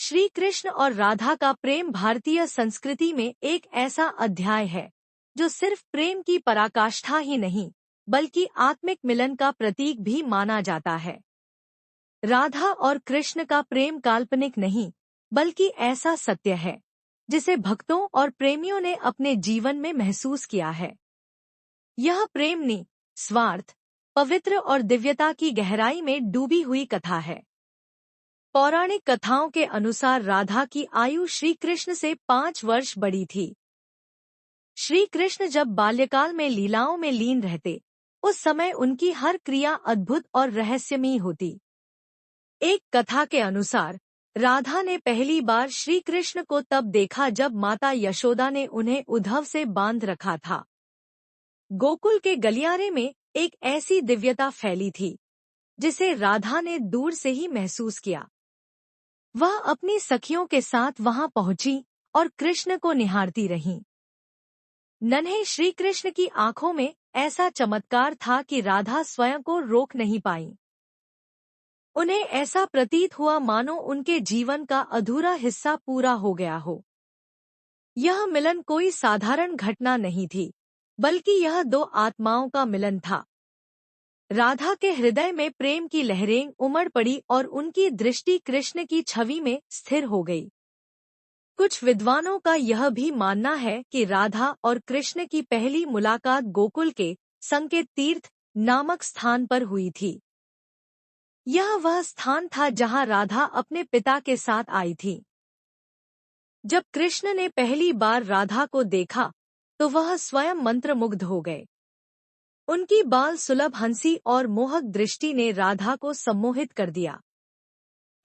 श्री कृष्ण और राधा का प्रेम भारतीय संस्कृति में एक ऐसा अध्याय है जो सिर्फ प्रेम की पराकाष्ठा ही नहीं बल्कि आत्मिक मिलन का प्रतीक भी माना जाता है। राधा और कृष्ण का प्रेम काल्पनिक नहीं बल्कि ऐसा सत्य है जिसे भक्तों और प्रेमियों ने अपने जीवन में महसूस किया है। यह प्रेम निस्वार्थ, पवित्र और दिव्यता की गहराई में डूबी हुई कथा है। पौराणिक कथाओं के अनुसार राधा की आयु श्री कृष्ण से 5 वर्ष बड़ी थी। श्री कृष्ण जब बाल्यकाल में लीलाओं में लीन रहते, उस समय उनकी हर क्रिया अद्भुत और रहस्यमयी होती। एक कथा के अनुसार राधा ने पहली बार श्री कृष्ण को तब देखा जब माता यशोदा ने उन्हें उद्धव से बांध रखा था। गोकुल के गलियारे में एक ऐसी दिव्यता फैली थी जिसे राधा ने दूर से ही महसूस किया। वह अपनी सखियों के साथ वहां पहुंची और कृष्ण को निहारती रहीं। नन्हे श्री कृष्ण की आंखों में ऐसा चमत्कार था कि राधा स्वयं को रोक नहीं पाई। उन्हें ऐसा प्रतीत हुआ मानो उनके जीवन का अधूरा हिस्सा पूरा हो गया हो। यह मिलन कोई साधारण घटना नहीं थी, बल्कि यह दो आत्माओं का मिलन था। राधा के हृदय में प्रेम की लहरें उमड़ पड़ी और उनकी दृष्टि कृष्ण की छवि में स्थिर हो गई। कुछ विद्वानों का यह भी मानना है कि राधा और कृष्ण की पहली मुलाकात गोकुल के संकेत तीर्थ नामक स्थान पर हुई थी। यह वह स्थान था जहां राधा अपने पिता के साथ आई थी। जब कृष्ण ने पहली बार राधा को देखा तो वह स्वयं मंत्रमुग्ध हो गए। उनकी बाल सुलभ हंसी और मोहक दृष्टि ने राधा को सम्मोहित कर दिया।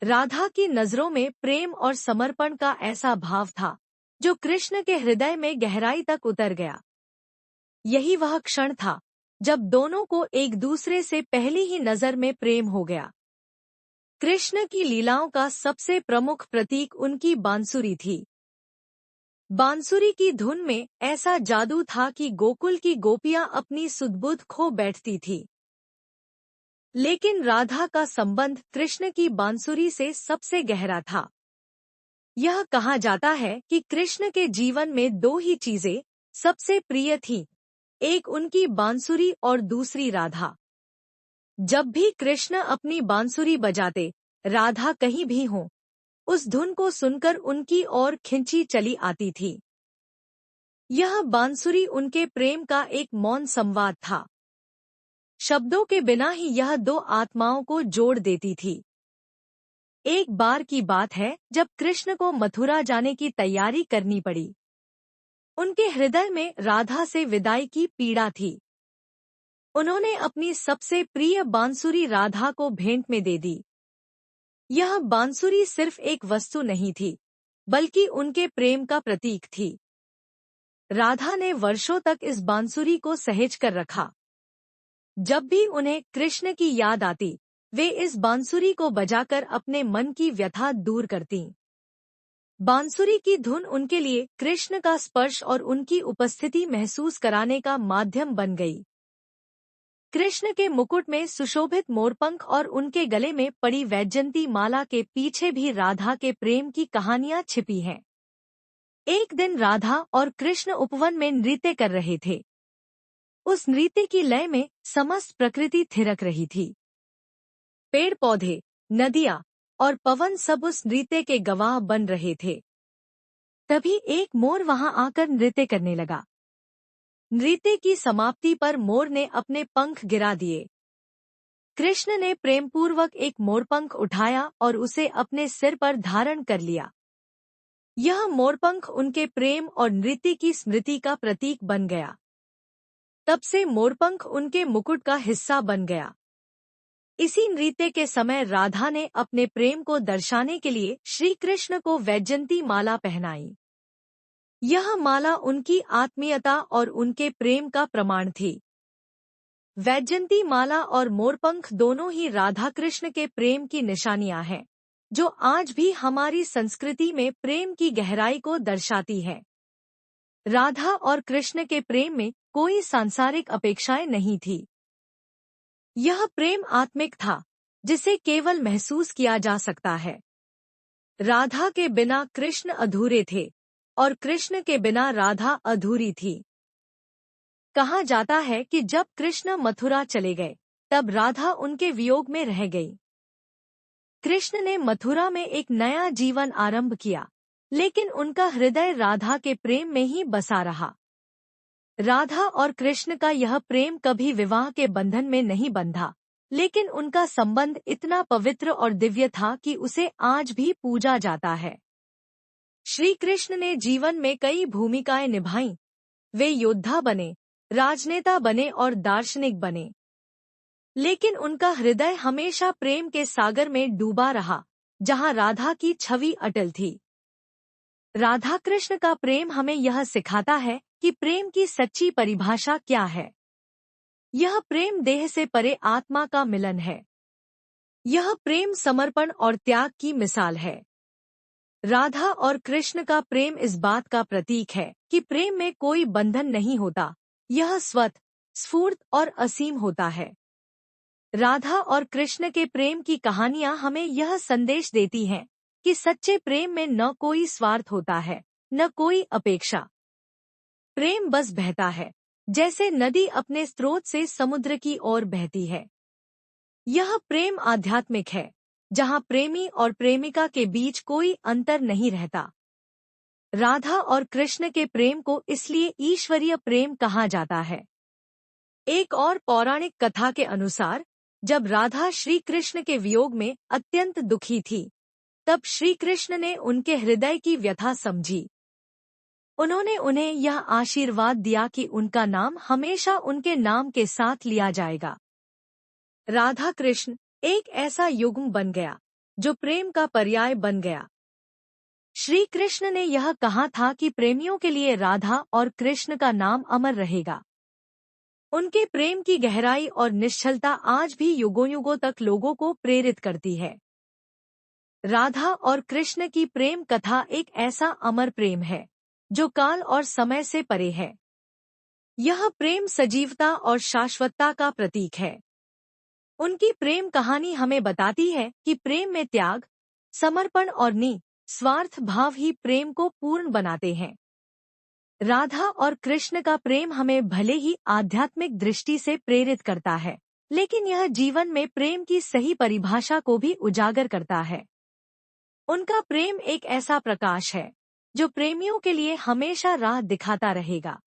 राधा की नजरों में प्रेम और समर्पण का ऐसा भाव था जो कृष्ण के हृदय में गहराई तक उतर गया। यही वह क्षण था जब दोनों को एक दूसरे से पहली ही नजर में प्रेम हो गया। कृष्ण की लीलाओं का सबसे प्रमुख प्रतीक उनकी बांसुरी थी। बांसुरी की धुन में ऐसा जादू था कि गोकुल की गोपियां अपनी सुध-बुध खो बैठती थी। लेकिन राधा का संबंध कृष्ण की बांसुरी से सबसे गहरा था। यह कहा जाता है कि कृष्ण के जीवन में दो ही चीजें सबसे प्रिय थीं, एक उनकी बांसुरी और दूसरी राधा। जब भी कृष्ण अपनी बांसुरी बजाते, राधा कहीं भी हो, उस धुन को सुनकर उनकी ओर खिंची चली आती थी। यह बांसुरी उनके प्रेम का एक मौन संवाद था। शब्दों के बिना ही यह दो आत्माओं को जोड़ देती थी। एक बार की बात है जब कृष्ण को मथुरा जाने की तैयारी करनी पड़ी। उनके हृदय में राधा से विदाई की पीड़ा थी। उन्होंने अपनी सबसे प्रिय बांसुरी राधा को भेंट में दे दी। यह बांसुरी सिर्फ एक वस्तु नहीं थी, बल्कि उनके प्रेम का प्रतीक थी। राधा ने वर्षों तक इस बांसुरी को सहेज कर रखा। जब भी उन्हें कृष्ण की याद आती, वे इस बांसुरी को बजाकर अपने मन की व्यथा दूर करतीं। बांसुरी की धुन उनके लिए कृष्ण का स्पर्श और उनकी उपस्थिति महसूस कराने का माध्यम बन गई। कृष्ण के मुकुट में सुशोभित मोरपंख और उनके गले में पड़ी वैजयंती माला के पीछे भी राधा के प्रेम की कहानियां छिपी हैं। एक दिन राधा और कृष्ण उपवन में नृत्य कर रहे थे। उस नृत्य की लय में समस्त प्रकृति थिरक रही थी। पेड़ पौधे, नदियां और पवन सब उस नृत्य के गवाह बन रहे थे। तभी एक मोर वहां आकर नृत्य करने लगा। नृत्य की समाप्ति पर मोर ने अपने पंख गिरा दिए। कृष्ण ने प्रेमपूर्वक एक मोरपंख उठाया और उसे अपने सिर पर धारण कर लिया। यह मोरपंख उनके प्रेम और नृत्य की स्मृति का प्रतीक बन गया। तब से मोरपंख उनके मुकुट का हिस्सा बन गया। इसी नृत्य के समय राधा ने अपने प्रेम को दर्शाने के लिए श्री कृष्ण को वैजयंती माला पहनाई। यह माला उनकी आत्मीयता और उनके प्रेम का प्रमाण थी। वैजयंती माला और मोरपंख दोनों ही राधा कृष्ण के प्रेम की निशानियां हैं, जो आज भी हमारी संस्कृति में प्रेम की गहराई को दर्शाती है। राधा और कृष्ण के प्रेम में कोई सांसारिक अपेक्षाएं नहीं थी। यह प्रेम आत्मिक था, जिसे केवल महसूस किया जा सकता है। राधा के बिना कृष्ण अधूरे थे और कृष्ण के बिना राधा अधूरी थी। कहा जाता है कि जब कृष्ण मथुरा चले गए तब राधा उनके वियोग में रह गई। कृष्ण ने मथुरा में एक नया जीवन आरंभ किया, लेकिन उनका हृदय राधा के प्रेम में ही बसा रहा। राधा और कृष्ण का यह प्रेम कभी विवाह के बंधन में नहीं बंधा, लेकिन उनका संबंध इतना पवित्र और दिव्य था कि उसे आज भी पूजा जाता है। श्री कृष्ण ने जीवन में कई भूमिकाएं निभाईं। वे योद्धा बने, राजनेता बने और दार्शनिक बने, लेकिन उनका हृदय हमेशा प्रेम के सागर में डूबा रहा, जहां राधा की छवि अटल थी। राधा कृष्ण का प्रेम हमें यह सिखाता है कि प्रेम की सच्ची परिभाषा क्या है। यह प्रेम देह से परे आत्मा का मिलन है। यह प्रेम समर्पण और त्याग की मिसाल है। राधा और कृष्ण का प्रेम इस बात का प्रतीक है कि प्रेम में कोई बंधन नहीं होता, यह स्वतः, स्फूर्त और असीम होता है। राधा और कृष्ण के प्रेम की कहानियां हमें यह संदेश देती हैं कि सच्चे प्रेम में न कोई स्वार्थ होता है, न कोई अपेक्षा। प्रेम बस बहता है, जैसे नदी अपने स्रोत से समुद्र की ओर बहती है। यह प्रेम आध्यात्मिक है, जहां प्रेमी और प्रेमिका के बीच कोई अंतर नहीं रहता। राधा और कृष्ण के प्रेम को इसलिए ईश्वरीय प्रेम कहा जाता है। एक और पौराणिक कथा के अनुसार, जब राधा श्री कृष्ण के वियोग में अत्यंत दुखी थी, तब श्री कृष्ण ने उनके हृदय की व्यथा समझी। उन्होंने उन्हें यह आशीर्वाद दिया कि उनका नाम हमेशा उनके नाम के साथ लिया जाएगा। राधा कृष्ण एक ऐसा युग्म बन गया जो प्रेम का पर्याय बन गया। श्री कृष्ण ने यह कहा था कि प्रेमियों के लिए राधा और कृष्ण का नाम अमर रहेगा। उनके प्रेम की गहराई और निश्चलता आज भी युगों युगों तक लोगों को प्रेरित करती है। राधा और कृष्ण की प्रेम कथा एक ऐसा अमर प्रेम है जो काल और समय से परे है। यह प्रेम सजीवता और शाश्वतता का प्रतीक है। उनकी प्रेम कहानी हमें बताती है कि प्रेम में त्याग, समर्पण और निस्वार्थ भाव ही प्रेम को पूर्ण बनाते हैं। राधा और कृष्ण का प्रेम हमें भले ही आध्यात्मिक दृष्टि से प्रेरित करता है, लेकिन यह जीवन में प्रेम की सही परिभाषा को भी उजागर करता है। उनका प्रेम एक ऐसा प्रकाश है जो प्रेमियों के लिए हमेशा राह दिखाता रहेगा।